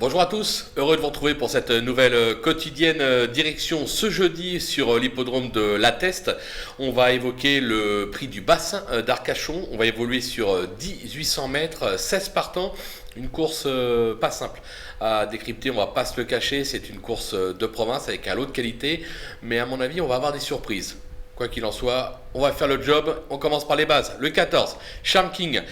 Bonjour à tous, heureux de vous retrouver pour cette nouvelle quotidienne direction ce jeudi sur l'hippodrome de La Teste. On va évoquer le prix du bassin d'Arcachon, on va évoluer sur 1800 mètres, 16 partants, une course pas simple à décrypter, on va pas se le cacher, c'est une course de province avec un lot de qualité, mais à mon avis on va avoir des surprises. Quoi qu'il en soit, on va faire le job. On commence par les bases. Le 14, Charm King,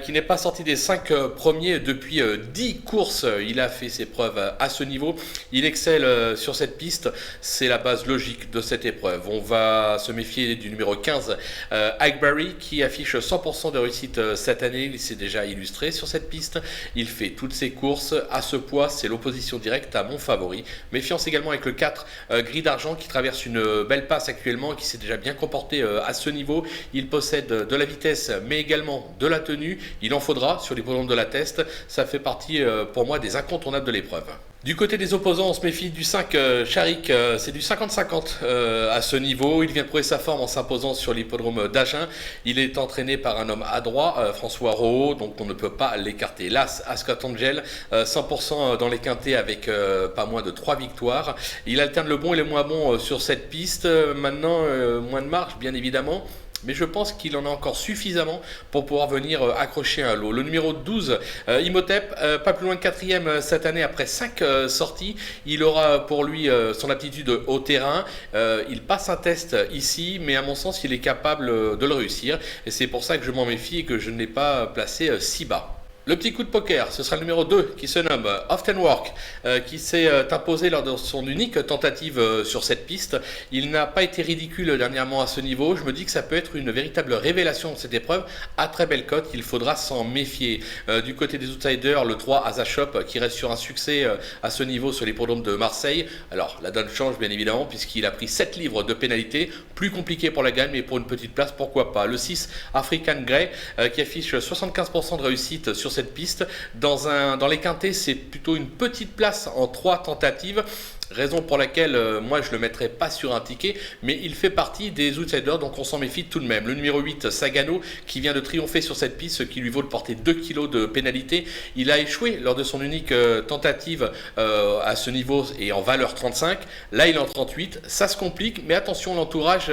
qui n'est pas sorti des 5 premiers depuis 10 courses. Il a fait ses preuves à ce niveau. Il excelle sur cette piste. C'est la base logique de cette épreuve. On va se méfier du numéro 15, Hackberry, qui affiche 100% de réussite cette année. Il s'est déjà illustré sur cette piste. Il fait toutes ses courses. À ce poids, c'est l'opposition directe à mon favori. Méfiance également avec le 4, Gris d'Argent, qui traverse une belle passe actuellement, qui s'est déjà bien comporté à ce niveau. Il possède de la vitesse mais également de la tenue. Il en faudra sur l'hippodrome de La Teste. Ça fait partie pour moi des incontournables de l'épreuve. Du côté des opposants, on se méfie du 5 Charik, c'est du 50-50 à ce niveau. Il vient de prouver sa forme en s'imposant sur l'hippodrome d'Agen. Il est entraîné par un homme adroit, François Rohaut, donc on ne peut pas l'écarter. L'As, Ascot Angel, 100% dans les quintés avec pas moins de 3 victoires. Il alterne le bon et le moins bon sur cette piste. Maintenant, moins de marge, bien évidemment. Mais je pense qu'il en a encore suffisamment pour pouvoir venir accrocher un lot. Le numéro 12, Imhotep, pas plus loin de 4e cette année après 5 sorties. Il aura pour lui son aptitude au terrain. Il passe un test ici, mais à mon sens, il est capable de le réussir. Et c'est pour ça que je m'en méfie et que je ne l'ai pas placé si bas. Le petit coup de poker, ce sera le numéro 2 qui se nomme Often Work, qui s'est imposé lors de son unique tentative sur cette piste. Il n'a pas été ridicule dernièrement à ce niveau. Je me dis que ça peut être une véritable révélation de cette épreuve. À très belle cote, il faudra s'en méfier. Du côté des outsiders, le 3 Azashop qui reste sur un succès à ce niveau sur l'hippodrome de Marseille. Alors la donne change bien évidemment puisqu'il a pris 7 livres de pénalité. Plus compliqué pour la gagne, mais pour une petite place, pourquoi pas. Le 6 African Grey qui affiche 75% de réussite sur cette piste. Dans les quintés, c'est plutôt une petite place en 3 tentatives. Raison pour laquelle moi je le mettrai pas sur un ticket, mais il fait partie des outsiders, donc on s'en méfie tout de même. Le numéro 8, Sagano, qui vient de triompher sur cette piste, ce qui lui vaut de porter 2 kg de pénalité. Il a échoué lors de son unique tentative à ce niveau et en valeur 35. Là il est en 38, ça se complique, mais attention, l'entourage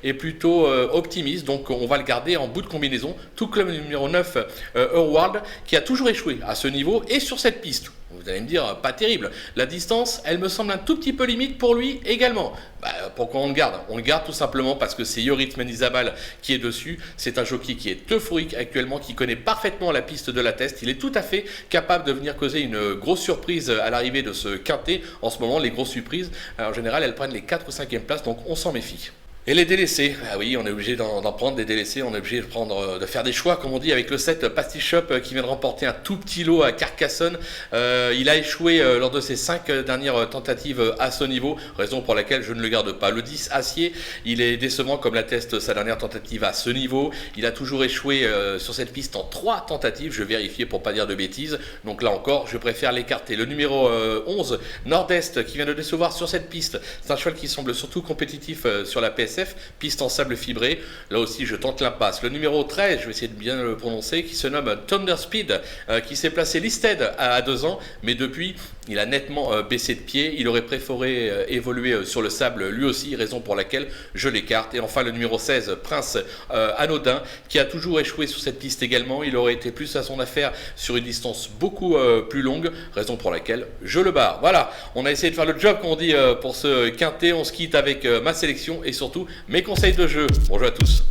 est plutôt optimiste, donc on va le garder en bout de combinaison. Tout comme le numéro 9, Hurward, qui a toujours échoué à ce niveau et sur cette piste. Vous allez me dire, pas terrible. La distance, elle me semble un tout petit peu limite pour lui également. Pourquoi on le garde? On le garde tout simplement parce que c'est Yorit Menizabal qui est dessus. C'est un jockey qui est euphorique actuellement, qui connaît parfaitement la piste de La Teste. Il est tout à fait capable de venir causer une grosse surprise à l'arrivée de ce quintet. En ce moment, les grosses surprises, en général, elles prennent les 4 ou 5e places, donc on s'en méfie. Et les délaissés, ah oui, on est obligé d'en prendre des délaissés, on est obligé de faire des choix, comme on dit, avec le 7 Pastiche Shop qui vient de remporter un tout petit lot à Carcassonne. Il a échoué lors de ses 5 dernières tentatives à ce niveau, raison pour laquelle je ne le garde pas. Le 10 Acier, il est décevant comme l'atteste sa dernière tentative à ce niveau. Il a toujours échoué sur cette piste en 3 tentatives, je vérifiais pour pas dire de bêtises. Donc là encore, je préfère l'écarter. Le numéro 11, Nord-Est, qui vient de décevoir sur cette piste. C'est un cheval qui semble surtout compétitif sur la PSF. Piste en sable fibré, là aussi je tente l'impasse. Le numéro 13, je vais essayer de bien le prononcer, qui se nomme Thunder Speed, qui s'est placé listed à 2 ans, mais depuis il a nettement baissé de pied. Il aurait préféré évoluer sur le sable lui aussi, raison pour laquelle je l'écarte. Et enfin le numéro 16, Prince Anodin, qui a toujours échoué sur cette piste également. Il aurait été plus à son affaire sur une distance beaucoup plus longue, raison pour laquelle je le barre. Voilà, on a essayé de faire le job, comme on dit, pour ce quintet. On se quitte avec ma sélection et surtout mes conseils de jeu. Bonjour à tous.